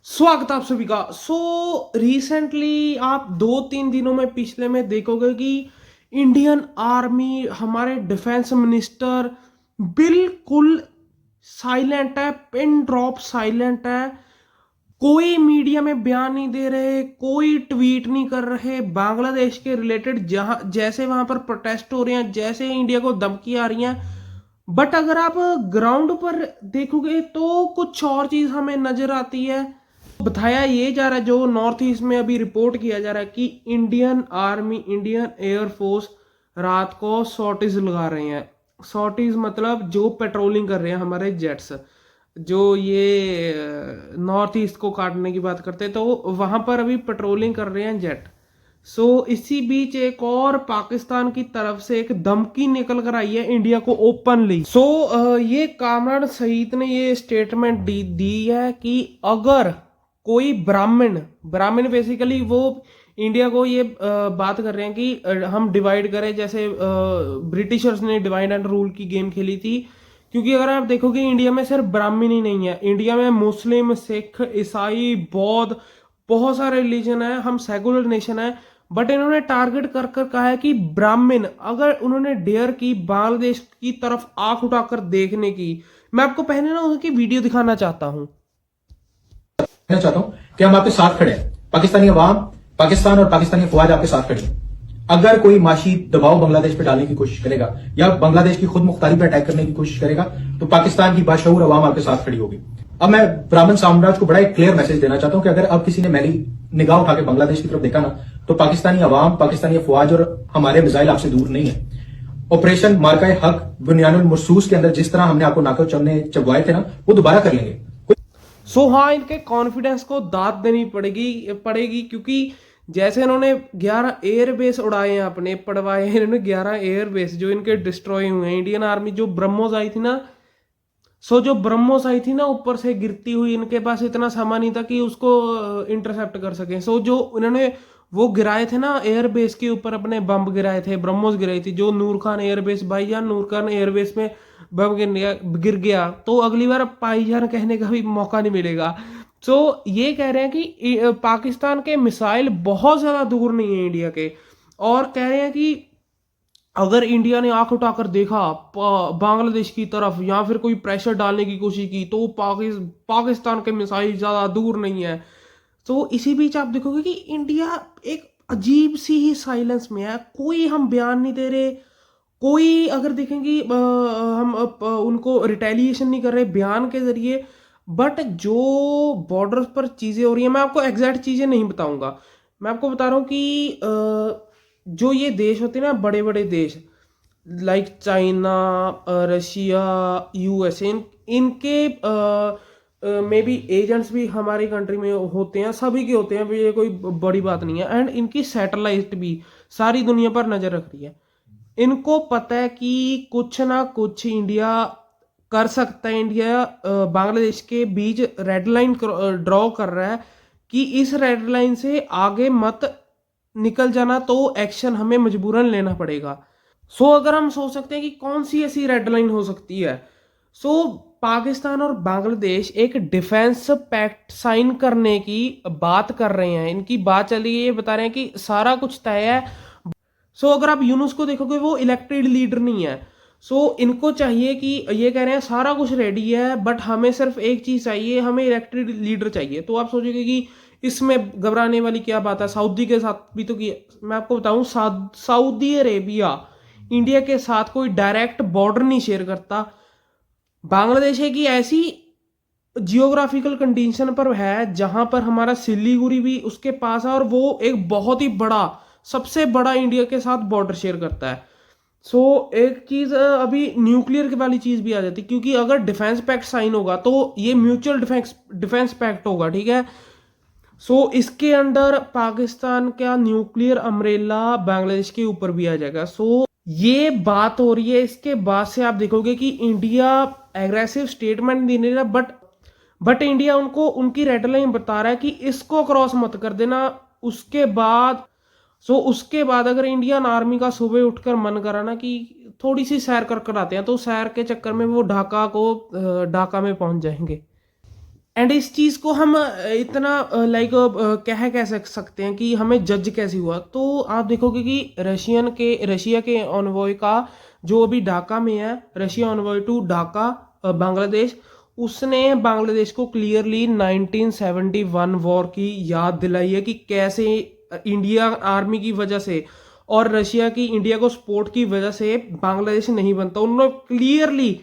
स्वागत है आप सभी का। रिसेंटली आप 2-3 दिनों में पिछले में देखोगे कि इंडियन आर्मी, हमारे डिफेंस मिनिस्टर बिल्कुल साइलेंट है, पिन ड्रॉप साइलेंट है। कोई मीडिया में बयान नहीं दे रहे, कोई ट्वीट नहीं कर रहे बांग्लादेश के रिलेटेड, जहां जैसे वहां पर प्रोटेस्ट हो रहे हैं, जैसे इंडिया को धमकी आ रही हैं। बट अगर आप ग्राउंड पर देखोगे तो कुछ और चीज हमें नजर आती है। बताया ये जा रहा है, जो नॉर्थ ईस्ट में अभी रिपोर्ट किया जा रहा है कि इंडियन आर्मी, इंडियन एयरफोर्स रात को सॉर्टीज लगा रहे हैं। सॉर्टीज मतलब जो पेट्रोलिंग कर रहे हैं हमारे जेट्स, जो ये नॉर्थ ईस्ट को काटने की बात करते हैं, तो वहां पर अभी पेट्रोलिंग कर रहे हैं जेट। इसी बीच एक और पाकिस्तान की तरफ से एक धमकी निकल कर आई है इंडिया को ओपनली। ये कामरान सईद ने ये स्टेटमेंट दी है कि अगर कोई ब्राह्मण ब्राह्मण बेसिकली वो इंडिया को ये बात कर रहे हैं कि हम डिवाइड करें, जैसे ब्रिटिशर्स ने डिवाइड एंड रूल की गेम खेली थी। क्योंकि अगर आप देखोगे इंडिया में सिर्फ ब्राह्मण ही नहीं है, इंडिया में मुस्लिम, सिख, ईसाई, बौद्ध, बहुत सारे रिलीजन है, हम सेकुलर नेशन है। बट इन्होंने टारगेट कर कर कहा है कि ब्राह्मण अगर उन्होंने डेयर की बांग्लादेश की तरफ आंख उठाकर देखने की, मैं आपको पहले ना उनकी वीडियो दिखाना चाहता हूं। कहना चाहता हूं कि हम आपके साथ खड़े हैं। पाकिस्तानी अवाम, पाकिस्तान और पाकिस्तानी फौज आपके साथ खड़ी है। अगर कोई माशी दबाव बांग्लादेश पे डालने की कोशिश करेगा या बांग्लादेश की खुद मुख्तारी पे अटैक करने की कोशिश करेगा तो पाकिस्तान की बाशऊर अवाम आपके साथ खड़ी होगी। अब मैं ब्राह्मण साम्राज्य को बड़ा एक क्लियर मैसेज देना चाहता हूं कि अगर अब किसी ने मेरी निगाह उठा के बांग्लादेश की तरफ देखा ना, तो पाकिस्तानी अवाम, पाकिस्तानी फौज और हमारे मिसाइल आपसे दूर नहीं है। ऑपरेशन मार्का हक बुनियानुल मरसूस के अंदर जिस तरह हमने आपको नाको चौने चबवाए थे ना, वो दोबारा कर लेंगे। हाँ, इनके कॉन्फिडेंस को दाद देनी पड़ेगी क्योंकि जैसे इन्होंने 11 एयरबेस उड़ाए हैं, अपने पड़वाए हैं इन्होंने 11 एयरबेस जो इनके डिस्ट्रॉय हुए हैं। इंडियन आर्मी जो ब्रह्मोस आई थी ना, जो ब्रह्मोस आई थी ना ऊपर से गिरती हुई, इनके पास इतना सामान नहीं था कि उसको इंटरसेप्ट कर सके। जो उन्होंने वो गिराए थे ना एयरबेस के ऊपर, अपने बम गिराए थे, ब्रह्मोस गिराई थी। जो नूर खान एयरबेस, भाईजान नूर खान एयरबेस में बम गिर गया तो अगली बार भाईजान कहने का भी मौका नहीं मिलेगा। ये कह रहे हैं कि पाकिस्तान के मिसाइल बहुत ज्यादा दूर नहीं है इंडिया के, और कह रहे हैं कि अगर इंडिया ने आंख उठाकर देखा बांग्लादेश की तरफ या फिर कोई प्रेशर डालने की कोशिश की तो पाकिस्तान के मिसाइल ज्यादा दूर नहीं है। इसी बीच आप देखोगे कि इंडिया एक अजीब सी ही साइलेंस में है, कोई हम बयान नहीं दे रहे। कोई अगर देखेंगे हम उनको रिटेलिएशन नहीं कर रहे बयान के जरिए। बट जो बॉर्डर पर चीजें हो रही हैं, मैं आपको एग्जैक्ट चीजें नहीं बताऊंगा, मैं आपको बता रहा हूँ कि जो ये देश होते हैं ना, बड़े बड़े देश लाइक चाइना, रशिया, यूएसए, इनके मे बी एजेंट्स भी हमारी कंट्री में होते हैं, सभी के होते हैं, ये कोई बड़ी बात नहीं है। एंड इनकी सैटेलाइट भी सारी दुनिया पर नजर रख रही है। इनको पता है कि कुछ ना कुछ इंडिया कर सकता है। इंडिया बांग्लादेश के बीच रेड लाइन ड्रॉ कर रहा है कि इस रेड लाइन से आगे मत निकल जाना, तो एक्शन हमें मजबूरन लेना पड़ेगा। अगर हम सोच सकते हैं कि कौन सी ऐसी रेड लाइन हो सकती है, पाकिस्तान और बांग्लादेश एक डिफेंस पैक्ट साइन करने की बात कर रहे हैं। इनकी बात चली है, ये बता रहे हैं कि सारा कुछ तय है। अगर आप यूनुस को देखोगे वो इलेक्टेड लीडर नहीं है। इनको चाहिए कि ये कह रहे हैं सारा कुछ रेडी है, बट हमें सिर्फ एक चीज चाहिए, हमें इलेक्टेड लीडर चाहिए। तो आप सोचेंगे कि इसमें घबराने वाली क्या बात है, सऊदी के साथ भी तो किया। मैं आपको बताऊं, सऊदी अरेबिया इंडिया के साथ कोई डायरेक्ट बॉर्डर नहीं शेयर करता। बांग्लादेश है कि ऐसी जियोग्राफिकल कंडीशन पर है जहां पर हमारा सिलीगुड़ी भी उसके पास है, और वो एक बहुत ही बड़ा, सबसे बड़ा इंडिया के साथ बॉर्डर शेयर करता है। एक चीज अभी न्यूक्लियर के वाली चीज भी आ जाती है, क्योंकि अगर डिफेंस पैक्ट साइन होगा तो ये म्यूचुअल डिफेंस पैक्ट होगा, ठीक है। इसके अंडर पाकिस्तान का न्यूक्लियर अम्ब्रेला बांग्लादेश के ऊपर भी आ जाएगा। ये बात हो रही है। इसके बाद से आप देखोगे कि इंडिया एग्रेसिव स्टेटमेंट नहीं दे रहा, बट इंडिया उनको उनकी रेड लाइन बता रहा है कि इसको क्रॉस मत कर देना। उसके बाद अगर इंडियन आर्मी का सुबह उठकर मन करा ना कि थोड़ी सी सैर कर कर आते हैं, तो सैर के चक्कर में वो ढाका में पहुंच जाएंगे। एंड इस चीज़ को हम इतना लाइक कह सकते हैं कि हमें जज कैसे हुआ। तो आप देखोगे कि रशिया के ऑनवॉय का जो अभी ढाका में है, रशिया ऑनवॉय टू ढाका बांग्लादेश, उसने बांग्लादेश को क्लियरली 1971 वॉर की याद दिलाई है कि कैसे इंडिया आर्मी की वजह से और रशिया की इंडिया को सपोर्ट की वजह से बांग्लादेश नहीं बनता। उन्होंने क्लियरली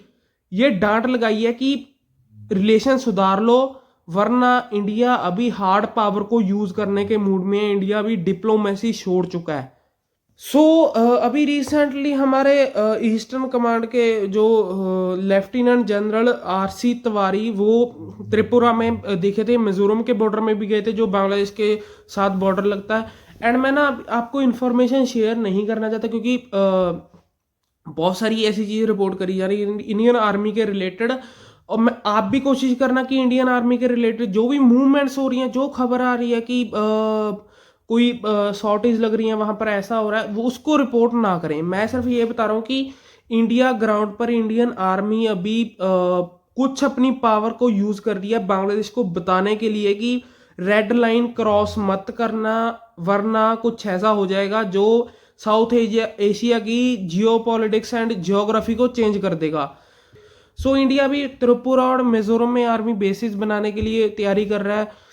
ये डांट लगाई है कि रिलेशन सुधार लो, वरना इंडिया अभी हार्ड पावर को यूज करने के मूड में है। इंडिया अभी डिप्लोमेसी छोड़ चुका है। सो अभी रिसेंटली हमारे ईस्टर्न कमांड के जो लेफ्टिनेंट जनरल आरसी तिवारी, वो त्रिपुरा में दिखे थे, मिजोरम के बॉर्डर में भी गए थे जो बांग्लादेश के साथ बॉर्डर लगता है। एंड मैं ना आपको इन्फॉर्मेशन शेयर नहीं करना चाहता क्योंकि बहुत सारी ऐसी चीज़ें रिपोर्ट करी जा रही है इंडियन आर्मी के रिलेटेड, और मैं आप भी कोशिश करना कि इंडियन आर्मी के रिलेटेड जो भी मूवमेंट्स हो रही हैं, जो खबर आ रही है कि कोई शॉर्टेज लग रही है वहां पर, ऐसा हो रहा है, वो उसको रिपोर्ट ना करें। मैं सिर्फ ये बता रहा हूँ कि इंडिया ग्राउंड पर इंडियन आर्मी अभी कुछ अपनी पावर को यूज कर रही है बांग्लादेश को बताने के लिए कि रेड लाइन क्रॉस मत करना, वरना कुछ ऐसा हो जाएगा जो साउथ एशिया की जियोपॉलिटिक्स एंड जियोग्राफी को चेंज कर देगा। सो इंडिया भी त्रिपुरा और मिजोरम में आर्मी बेसिस बनाने के लिए तैयारी कर रहा है।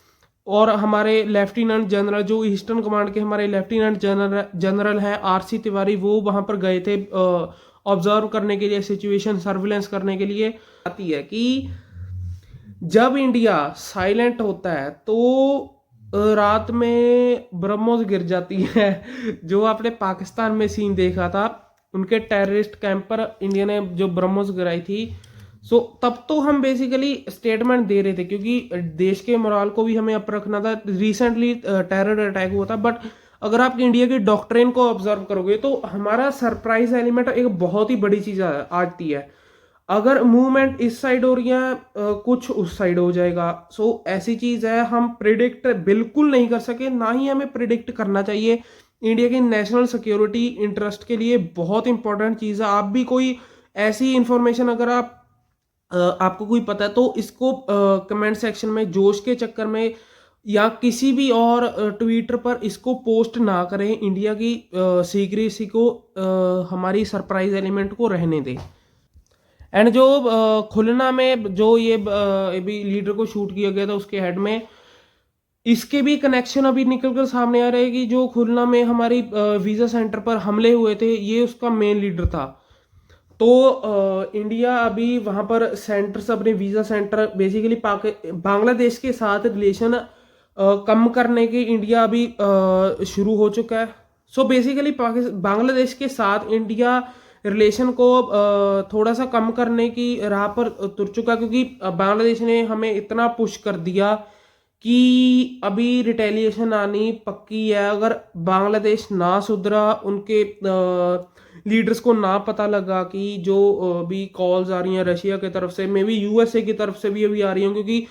और हमारे लेफ्टिनेंट जनरल, जो ईस्टर्न कमांड के हमारे लेफ्टिनेंट जनरल हैं आरसी तिवारी, वो वहां पर गए थे ऑब्जर्व करने के लिए, सिचुएशन सर्विलेंस करने के लिए। आती है कि जब इंडिया साइलेंट होता है तो रात में ब्रह्मोस गिर जाती है। जो आपने पाकिस्तान में सीन देखा था, उनके टेररिस्ट कैंप पर इंडिया ने जो ब्रह्मोस गिराई थी, सो तब तो हम बेसिकली स्टेटमेंट दे रहे थे क्योंकि देश के मोराल को भी हमें अप रखना था। रिसेंटली टेरर अटैक हुआ था, बट अगर आप इंडिया की डॉक्ट्रिन को ऑब्जर्व करोगे तो हमारा सरप्राइज एलिमेंट एक बहुत ही बड़ी चीज आती है। अगर मूवमेंट इस साइड हो रही है, कुछ उस साइड हो जाएगा। सो ऐसी चीज है, हम प्रिडिक्ट बिल्कुल नहीं कर सके, ना ही हमें प्रिडिक्ट करना चाहिए। इंडिया की नेशनल सिक्योरिटी इंटरेस्ट के लिए बहुत इंपॉर्टेंट चीज है। आप भी कोई ऐसी इंफॉर्मेशन अगर आपको कोई पता है तो इसको कमेंट सेक्शन में जोश के चक्कर में या किसी भी और ट्विटर पर इसको पोस्ट ना करें। इंडिया की सीक्रेसी को, हमारी सरप्राइज एलिमेंट को रहने दें। एंड जो खुलना में जो ये अभी लीडर को शूट किया गया था उसके हेड में, इसके भी कनेक्शन अभी निकल कर सामने आ रहे हैं कि जो खुलना में हमारी वीजा सेंटर पर हमले हुए थे, ये उसका मेन लीडर था। तो इंडिया अभी वहां पर सेंटर्स, अपने वीजा सेंटर बेसिकली बांग्लादेश के साथ रिलेशन कम करने के इंडिया अभी शुरू हो चुका है। सो बेसिकली बांग्लादेश के साथ इंडिया रिलेशन को थोड़ा सा कम करने की राह पर तुर चुका, क्योंकि बांग्लादेश ने हमें इतना पुश कर दिया कि अभी रिटेलिएशन आनी पक्की है। अगर बांग्लादेश ना सुधरा, उनके लीडर्स को ना पता लगा कि जो अभी कॉल्स आ रही हैं रशिया की तरफ से, मे बी यूएसए की तरफ से भी अभी आ रही हैं, क्योंकि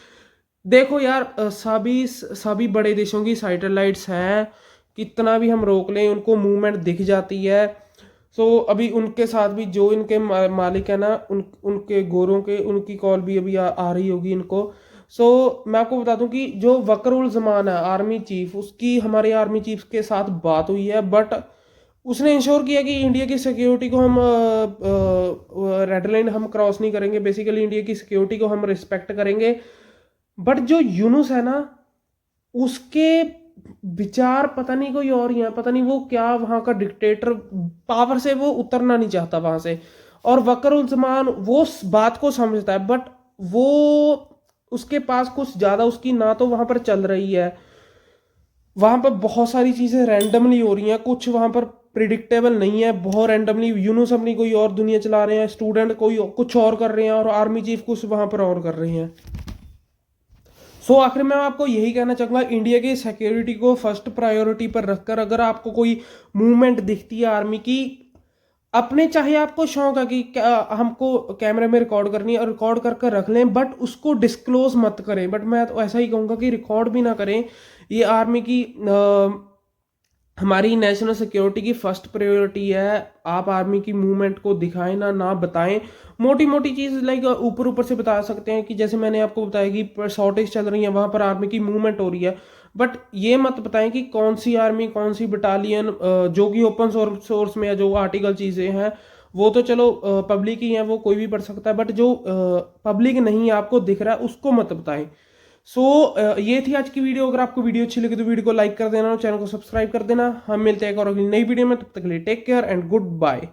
देखो यार, सभी बड़े देशों की सैटेलाइट्स हैं, कितना भी हम रोक लें उनको मूवमेंट दिख जाती है। सो अभी उनके साथ भी जो इनके मालिक है ना, उनके गोरों के, उनकी कॉल भी अभी आ रही होगी इनको। सो मैं आपको बता दूं कि जो वकरुल जमान है आर्मी चीफ, उसकी हमारे आर्मी चीफ के साथ बात हुई है, बट उसने इंश्योर किया कि इंडिया की सिक्योरिटी को हम रेड लाइन हम क्रॉस नहीं करेंगे। बेसिकली इंडिया की सिक्योरिटी को हम रिस्पेक्ट करेंगे। बट जो यूनुस है ना, उसके विचार पता नहीं कोई और ही है, पता नहीं वो क्या वहां का डिक्टेटर, पावर से वो उतरना नहीं चाहता वहां से। और वकरुल जमान वो बात को समझता है, बट वो उसके पास कुछ ज्यादा उसकी ना तो वहां पर चल रही है। वहां पर बहुत सारी चीजें रैंडमली हो रही हैं, कुछ वहां पर प्रिडिक्टेबल नहीं है, बहुत रैंडमली यूनुस अपनी कोई और दुनिया चला रहे हैं, स्टूडेंट कोई कुछ और कर रहे हैं, और आर्मी चीफ कुछ वहां पर और कर रहे हैं। सो आखिर में मैं आपको यही कहना चाहूंगा, इंडिया की सिक्योरिटी को फर्स्ट प्रायोरिटी पर रखकर अगर आपको कोई मूवमेंट दिखती है आर्मी की, अपने चाहे आपको शौक है कि हमको कैमरे में रिकॉर्ड करनी है और रिकॉर्ड करके रख लें, बट उसको डिस्क्लोज मत करें। बट मैं तो ऐसा ही कहूँगा कि रिकॉर्ड भी ना करें। ये आर्मी की हमारी नेशनल सिक्योरिटी की फर्स्ट प्रायोरिटी है। आप आर्मी की मूवमेंट को दिखाएं ना बताएं। मोटी मोटी चीज़ लाइक ऊपर ऊपर से बता सकते हैं कि जैसे मैंने आपको बताया कि शॉर्टेज चल रही है, वहां पर आर्मी की मूवमेंट हो रही है, बट ये मत बताएं कि कौन सी आर्मी, कौन सी बटालियन, जो कि ओपन सोर्स में है, जो आर्टिकल चीज़ें हैं वो तो चलो पब्लिक ही है, वो कोई भी पढ़ सकता है, बट जो पब्लिक नहीं आपको दिख रहा है उसको मत बताएं। सो ये थी आज की वीडियो। अगर आपको वीडियो अच्छी लगी तो वीडियो को लाइक कर देना और चैनल को सब्सक्राइब कर देना। हम मिलते हैं एक और अगली नई वीडियो में, तब तक के लिए take care and good bye.